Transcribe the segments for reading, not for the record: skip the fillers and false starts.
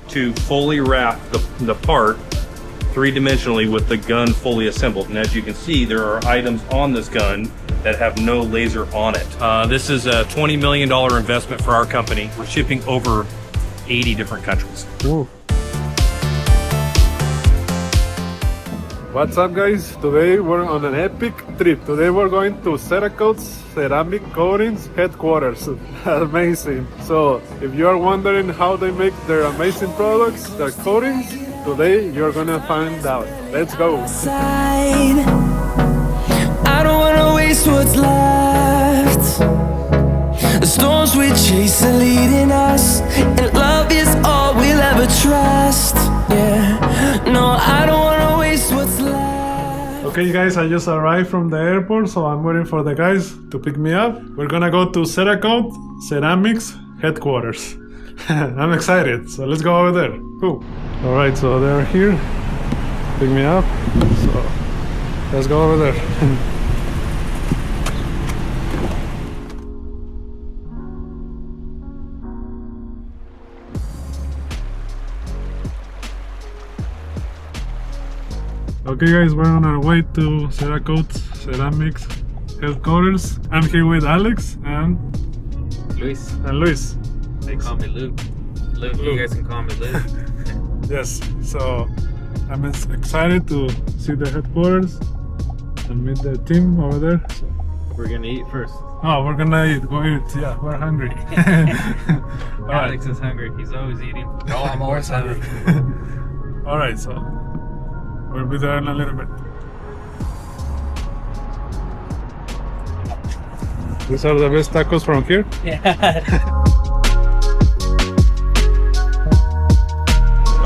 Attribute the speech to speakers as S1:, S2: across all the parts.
S1: to fully wrap the part three-dimensionally with the gun fully assembled. And as you can see, there are items on this gun that have no laser on it. This is a $20 million investment for our company. We're shipping over 80 different countries.
S2: Ooh. What's up, guys? Today we're on an epic trip. Today we're going to Cerakote Ceramic Coatings headquarters. Amazing. So if you are wondering how they make their amazing products, their coatings, today you're gonna find out. Let's go.
S3: I don't wanna waste what's left. The storms we chase are leading us, and love is all we'll ever trust. Yeah, no, I don't wanna waste what's left.
S2: Okay, guys, I just arrived from the airport, so I'm waiting for the guys to pick me up. We're gonna go to Cerakote Ceramics headquarters. I'm excited, so let's go over there. Cool. All right, so they're here. Pick me up. So let's go over there. Okay, guys, we're on our way to Cerakote Ceramics headquarters. I'm here with Alex and
S4: Luis.
S2: Luis.
S4: They call me Luke. Luke, you guys can call me Luke.
S2: Yes, so I'm excited to see the headquarters and meet the team over there. So,
S4: We're gonna eat first.
S2: oh, we're gonna eat. Go eat. Yeah, we're hungry.
S4: Alex is hungry. He's always eating.
S5: Oh, I'm always hungry.
S2: All right, so we'll be there in a little bit. These are the best tacos from here.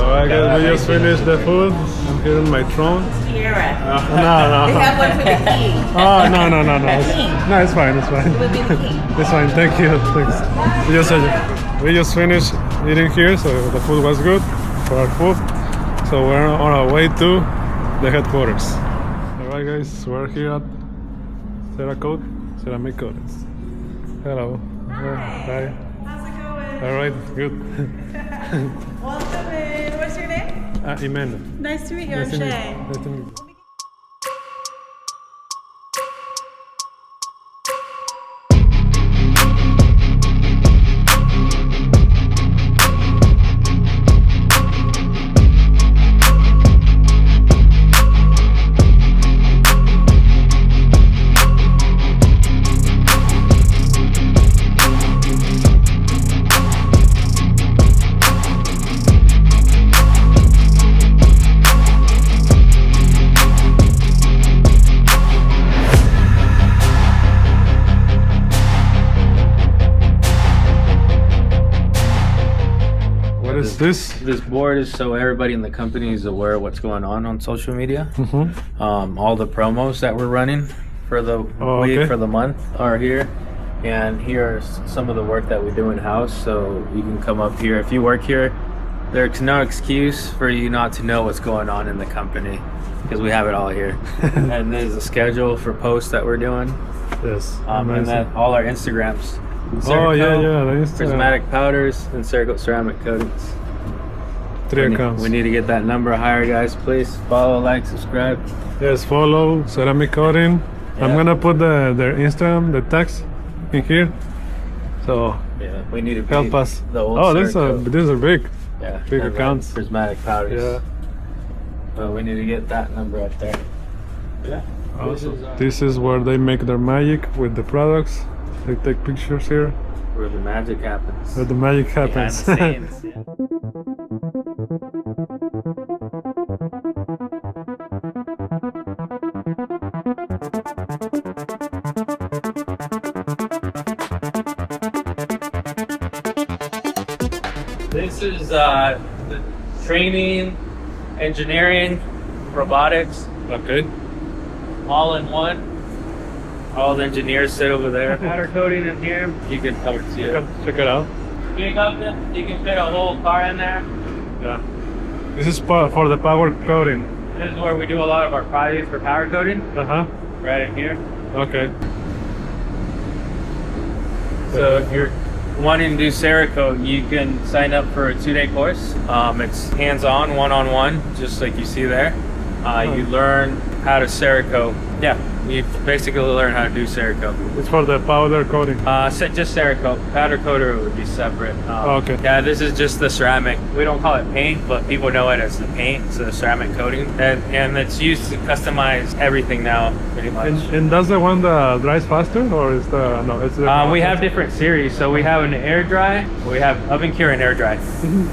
S2: Alright, guys, we just finished the food. I'm here in my throne.
S6: Sierra.
S2: No.
S6: They have one for the king.
S2: Oh, no.
S6: king.
S2: No, it's fine, it's fine.
S6: It would be the king.
S2: It's fine, thank you. Thanks. We just finished eating here, so the food was good for our food. So we're on our way to the headquarters. Alright, guys, we're here at Cerakote Ceramic Coatings. Hello. Hi.
S6: How's it going?
S2: Alright, good.
S6: Welcome in. What's your name?
S2: Imena.
S6: Nice to meet you. I'm
S2: Nice to meet you.
S6: Shay.
S2: Nice to meet you.
S4: This board is so everybody in the company is aware of what's going on social media. All the promos that we're running for the week, for the month are here. And here's some of the work that we do in-house, so you can come up here. If you work here, there's no excuse for you not to know what's going on in the company, because we have it all here. And there's a schedule for posts that we're doing.
S2: Yes.
S4: And then all our Instagrams.
S2: Oh, yeah, the Instagram.
S4: Prismatic powders and Cerakote ceramic coatings.
S2: 3 accounts.
S4: We need to get that number higher, guys. Please follow, like, subscribe.
S2: Yes, follow Ceramic Coating.
S4: Yeah.
S2: I'm gonna put their Instagram, the tags in here. So
S4: Yeah, we need to
S2: help us.
S4: The old
S2: Oh,
S4: these
S2: these are big.
S4: yeah,
S2: big
S4: and then
S2: accounts.
S4: Prismatic powders.
S2: Yeah.
S4: So we need to get that number right there. Yeah.
S2: Also, this is where they make their magic with the products. They take pictures here.
S4: Where the magic happens.
S2: Where the magic
S4: Behind
S2: happens.
S4: the scenes. This is the training, engineering, robotics,
S2: Okay.
S4: all in one. All the engineers sit over there. Powder coating in here. You can come see it.
S2: Check it out.
S4: Big oven. You can fit a whole car in there.
S2: Yeah. This is for the power coating.
S4: This is where we do a lot of our projects for powder coating. Right in here.
S2: Okay.
S4: So if you're wanting to do Cerakote, you can sign up for a 2-day course. It's hands-on, one-on-one, just like you see there. You learn how to Cerakote. Yeah, you basically learn how to do Cerakote.
S2: It's for the powder coating.
S4: Just Cerakote. Powder coater would be separate.
S2: Okay.
S4: Yeah, this is just the ceramic. We don't call it paint, but people know it as the paint. It's the ceramic coating, and it's used to customize everything now, pretty much.
S2: And that's the one that dries faster, or is the no? It's the
S4: We have different series. So we have an air dry, we have oven cure and air dry.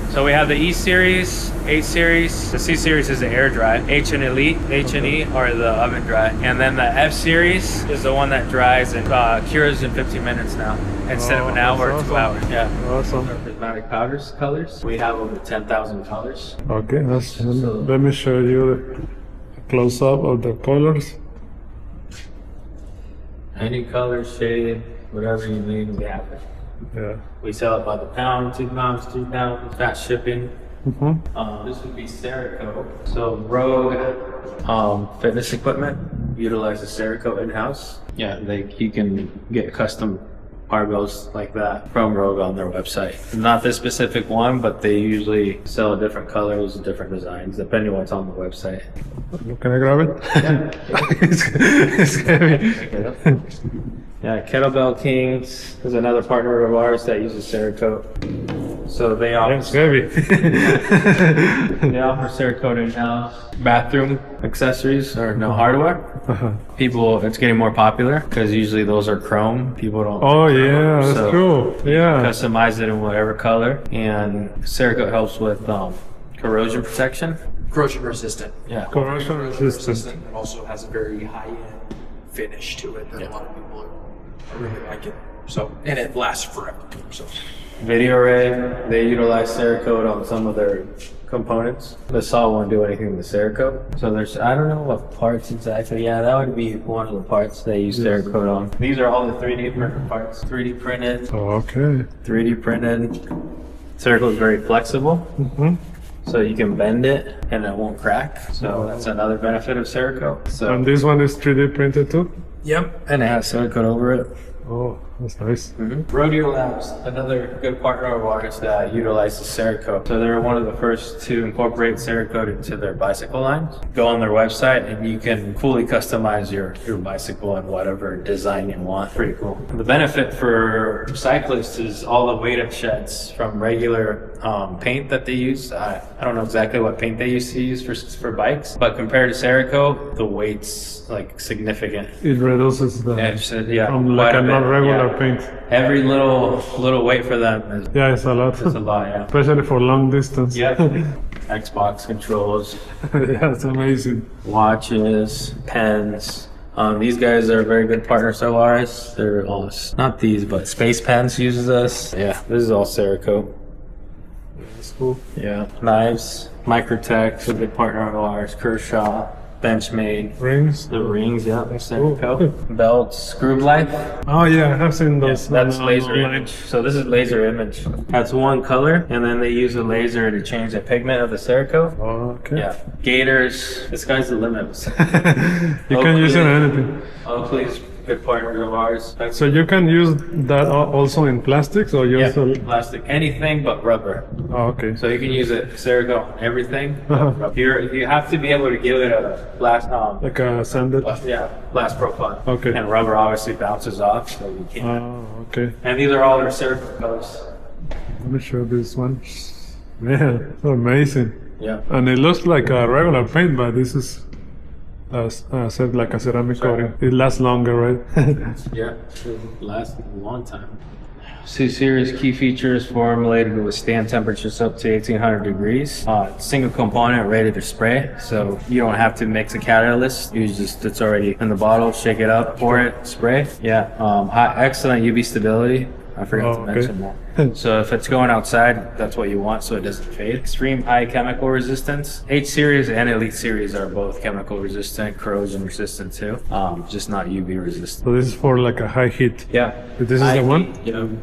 S4: So we have the E series, H series. The C series is the air dry. H and Elite, H and E are the oven dry. And then the F series is the one that dries and cures in 15 minutes now, instead of an hour or 2 hours. Yeah.
S2: Awesome.
S4: Our prismatic powders colors. We have over 10,000 colors.
S2: Okay, let me show you the close up of the colors.
S4: Any color, shade, whatever you need, we have it.
S2: Yeah.
S4: We sell it by the pound, 2 pounds, 3 pounds, fast shipping. This would be Cerakote. So Rogue fitness equipment utilizes Cerakote in-house. Yeah, you can get custom barbells like that from Rogue on their website. Not this specific one, but they usually sell different colors and different designs depending on what's on the website.
S2: Can I grab it?
S4: Yeah.
S2: It's heavy.
S4: Yeah, Kettlebell Kings is another partner of ours that uses Cerakote. So they
S2: It's
S4: offer
S2: heavy.
S4: Cerakote in-house. Bathroom accessories or no hardware. People, it's getting more popular because usually those are chrome. People don't.
S2: Oh yeah, that's
S4: so
S2: cool. Yeah.
S4: Customize it in whatever color, and Cerakote helps with corrosion protection.
S5: Corrosion resistant.
S4: Yeah.
S2: Corrosion resistant.
S5: It also has a very high-end finish to it that a lot of people are really liking. So, and it lasts forever. So,
S4: Video array, they utilize Cerakote on some of their components. The saw won't do anything with Cerakote. So there's, I don't know what parts exactly. Yeah, that would be one of the parts they use Cerakote on. These are all the 3D printed parts. 3D printed,
S2: Oh, okay.
S4: 3D printed. Cerakote is very flexible. So you can bend it and it won't crack. So that's another benefit of Cerakote. So,
S2: And this one is 3D printed too?
S4: yep. And it has Cerakote over it.
S2: Oh, that's nice.
S4: Rodeo Labs, another good partner of ours that utilizes Cerakote. So they're one of the first to incorporate Cerakote into their bicycle lines. Go on their website and you can fully customize your bicycle in whatever design you want. Pretty cool. The benefit for cyclists is all the weight it sheds from regular paint that they use. I don't know exactly what paint they used to use for bikes, but compared to Cerakote, the weight's like significant.
S2: It reduces the
S4: Yeah,
S2: from
S4: quite
S2: like
S4: a
S2: a
S4: bit,
S2: non-regular
S4: yeah.
S2: paint.
S4: Every little weight for them is
S2: Yeah, it's a lot.
S4: a lot, yeah.
S2: Especially for long distance.
S4: Yep. Xbox controls,
S2: Yeah, it's amazing.
S4: watches, pens. These guys are very good partners of ours. They're all, not these, but Space Pens uses us. Yeah, this is all Cerakote.
S2: That's cool.
S4: Yeah. Knives, Microtech, a good partner of ours. Kershaw, Benchmade.
S2: Rings.
S4: The rings, yeah,
S2: cool.
S4: Cerakote. Belts, Screw Life.
S2: Oh yeah, I have seen those.
S4: That's
S2: on
S4: laser
S2: online.
S4: image. So this is laser image. That's one color, and then they use a laser to change the pigment of the Cerakote.
S2: Oh, okay.
S4: Yeah. Gators. The sky's the limit.
S2: You can use it in anything.
S4: Oakley's good partner of ours.
S2: So you can use that also in plastics, or
S4: Yeah,
S2: use
S4: plastic, anything but rubber.
S2: Oh, okay.
S4: So you can use it Cerakote on everything.
S2: Uh-huh.
S4: You have to be able to give it a glass,
S2: Like a sanded.
S4: glass profile.
S2: Okay.
S4: And rubber obviously bounces off, so you can't.
S2: Oh, okay.
S4: And these are all their Cerakote colors.
S2: Let me show this one. Man, amazing.
S4: Yeah.
S2: And it looks like a regular paint, but this is said like a ceramic coating. It lasts longer, right?
S4: Yeah, it lasts a long time. C-Series key features formulated to withstand temperatures up to 1800 degrees. Single component ready to spray, so you don't have to mix a catalyst. It's already in the bottle. Shake it up, pour it, spray. Yeah, excellent UV stability. I forgot to mention that. So if it's going outside, that's what you want, so it doesn't fade. Extreme high chemical resistance. H series and Elite series are both chemical resistant, corrosion resistant too. Just not UV resistant.
S2: So this is for like a high heat.
S4: Yeah.
S2: But this is the one?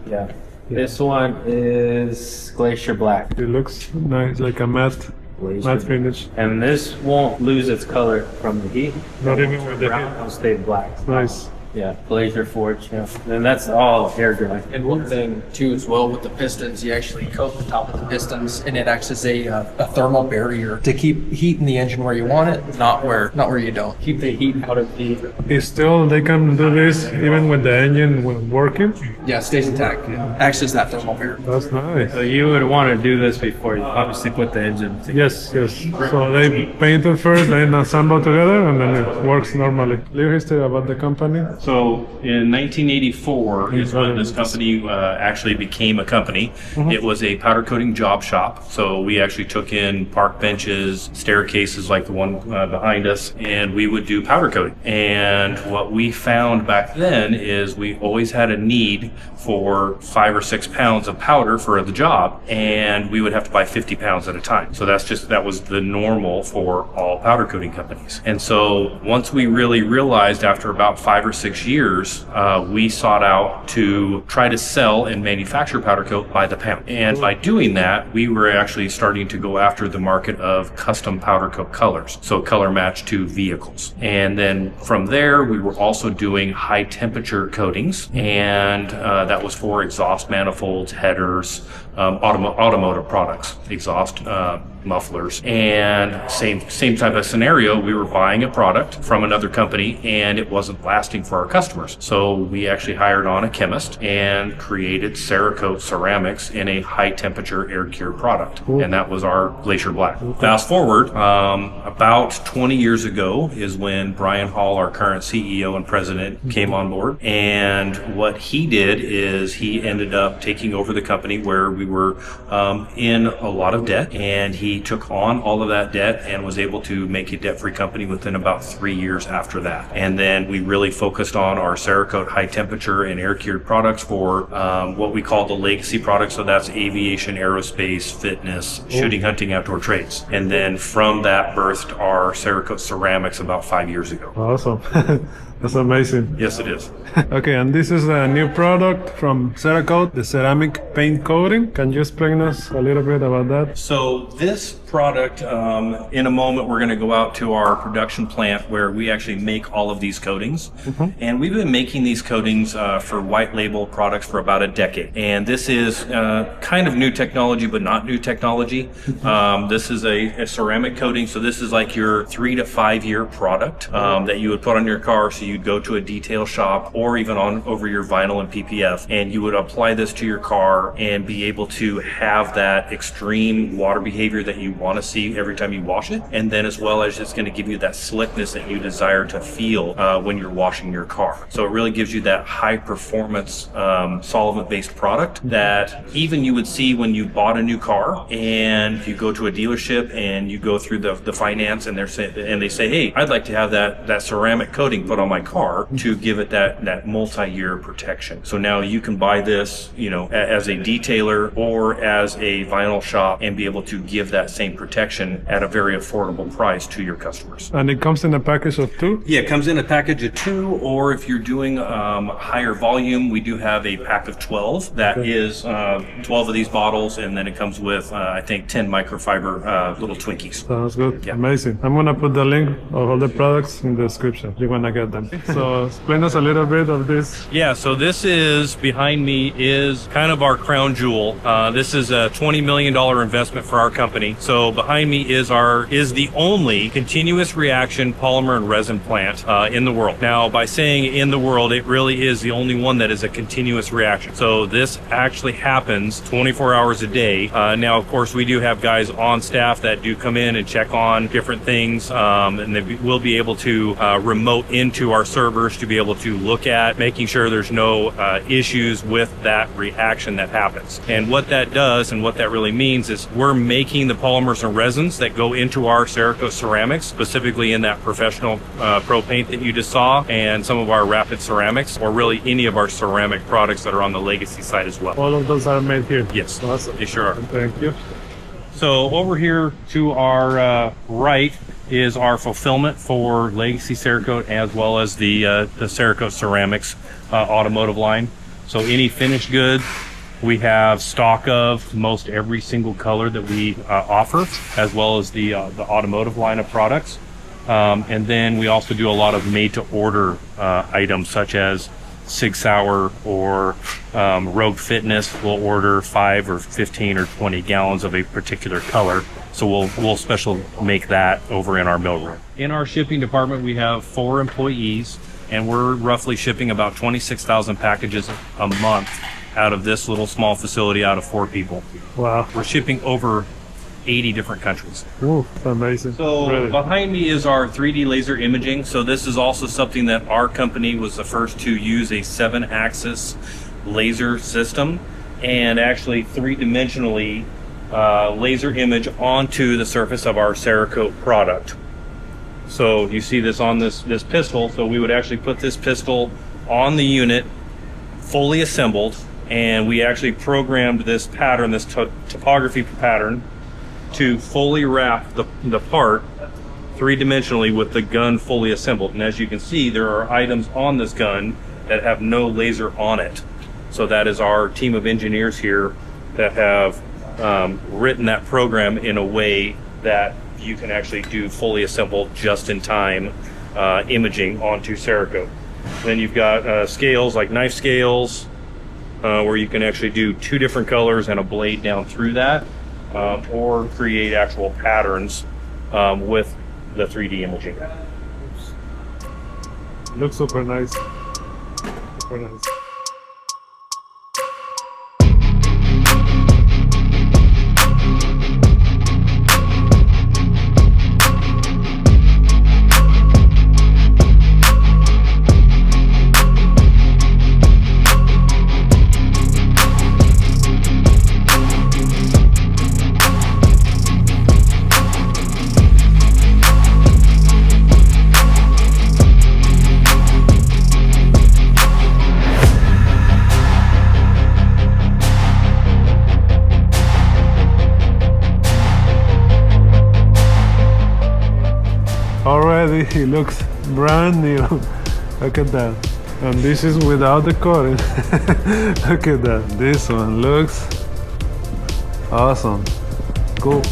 S4: Yeah. This one is Glacier Black.
S2: It looks nice, like a matte finish.
S4: And this won't lose its color from the heat.
S2: Not even with the
S4: brown,
S2: heat.
S4: it'll stay black.
S2: Nice.
S4: Yeah, laser forge. Yeah, and that's all air dry.
S5: And one thing too, as well with the pistons, you actually coat the top of the pistons, and it acts as a thermal barrier to keep heat in the engine where you want it, not where you don't.
S4: Keep the heat out of the.
S2: Is still they can do this even with the engine working?
S5: Yeah, it stays intact. It acts as that thermal barrier.
S2: That's nice.
S4: So you would want to do this before you obviously put the engine together.
S2: Yes. So they paint it first, then assemble together, and then it works normally. Little history about the company.
S1: So in 1984 is when this company actually became a company. It was a powder coating job shop. So we actually took in park benches, staircases like the one behind us, and we would do powder coating. And what we found back then is we always had a need for 5 or 6 pounds of powder for the job, and we would have to buy 50 pounds at a time. So that was the normal for all powder coating companies. And so once we really realized after about 5 or 6 years, we sought out to try to sell and manufacture powder coat by the pound. And by doing that, we were actually starting to go after the market of custom powder coat colors, so color match to vehicles. And then from there, we were also doing high temperature coatings, and that was for exhaust manifolds, headers, automotive products, exhaust mufflers. And same type of scenario, we were buying a product from another company and it wasn't lasting for our customers. So we actually hired on a chemist and created Cerakote Ceramics in a high temperature air cured product. And that was our Glacier Black. Fast forward, about 20 years ago is when Brian Hall, our current CEO and president, came on board. And what he did is he ended up taking over the company where we were in a lot of debt, and he took on all of that debt and was able to make a debt-free company within about 3 years after that. And then we really focused on our Cerakote high temperature and air cured products for what we call the legacy products. So that's aviation, aerospace, fitness, shooting, hunting, outdoor trades. And then from that birthed our Cerakote Ceramics about 5 years ago.
S2: Awesome. That's amazing.
S1: Yes, it is.
S2: Okay, and this is a new product from Cerakote, the ceramic paint coating. Can you explain us a little bit about that?
S1: So this product, in a moment, we're going to go out to our production plant where we actually make all of these coatings. And we've been making these coatings for white label products for about a decade. And this is kind of new technology, but not new technology. This is a ceramic coating. So this is like your 3 to 5 year product that you would put on your car. So you'd go to a detail shop or even over your vinyl and PPF, and you would apply this to your car and be able to have that extreme water behavior that you want to see every time you wash it. And then as well as it's going to give you that slickness that you desire to feel when you're washing your car. So it really gives you that high performance solvent-based product that even you would see when you bought a new car and you go to a dealership and you go through the finance and they say, hey, I'd like to have that ceramic coating put on my car to give it that multi-year protection. So now you can buy this, as a detailer or as a vinyl shop and be able to give that same protection at a very affordable price to your customers.
S2: And it comes in a package of 2?
S1: Yeah, it comes in a package of 2, or if you're doing higher volume, we do have a pack of 12. That is 12 of these bottles, and then it comes with, I think, 10 microfiber little Twinkies.
S2: Sounds good.
S1: Yeah.
S2: Amazing. I'm going to put the link of all the products in the description. You're going to get them. So explain us a little bit of this.
S1: Yeah, so this is, behind me, is kind of our crown jewel. This is a $20 million investment for our company. So behind me is the only continuous reaction polymer and resin plant in the world. Now, by saying in the world, it really is the only one that is a continuous reaction. So this actually happens 24 hours a day. Now, of course, we do have guys on staff that do come in and check on different things, and they will be able to remote into our servers to be able to look at making sure there's no issues with that reaction that happens. And what that does and what that really means is we're making the polymers and resins that go into our Cerakote ceramics, specifically in that professional pro paint that you just saw, and some of our rapid ceramics, or really any of our ceramic products that are on the legacy side as well.
S2: All of those are made here.
S1: Yes,
S2: Awesome.
S1: they sure are.
S2: Thank you.
S1: So over here to our right is our fulfillment for Legacy Cerakote, as well as the Cerakote Ceramics automotive line. So any finished goods, we have stock of most every single color that we offer, as well as the automotive line of products. And then we also do a lot of made-to-order items, such as Sig Sauer or Rogue Fitness will order 5 or 15 or 20 gallons of a particular color. So we'll special make that over in our mill room. In our shipping department, we have 4 employees, and we're roughly shipping about 26,000 packages a month out of this little small facility out of 4 people.
S2: Wow.
S1: We're shipping over 80 different countries.
S2: Ooh, amazing.
S1: So
S2: Really.
S1: behind me is our 3D laser imaging. So this is also something that our company was the first to use, a 7-axis laser system, and actually 3-dimensionally laser image onto the surface of our Cerakote product. So you see this on this pistol. So we would actually put this pistol on the unit, fully assembled, and we actually programmed this pattern, this topography pattern, to fully wrap the part 3-dimensionally with the gun fully assembled. And as you can see, there are items on this gun that have no laser on it. So that is our team of engineers here that have written that program in a way that you can actually do fully assembled just-in-time imaging onto Cerakote. Then you've got scales like knife scales, where you can actually do 2 different colors and a blade down through that, or create actual patterns with the 3D imaging.
S2: Looks super nice. Super nice. Already it looks brand new. Look at that. And this is without the coating. Look at that. This one looks awesome. Cool.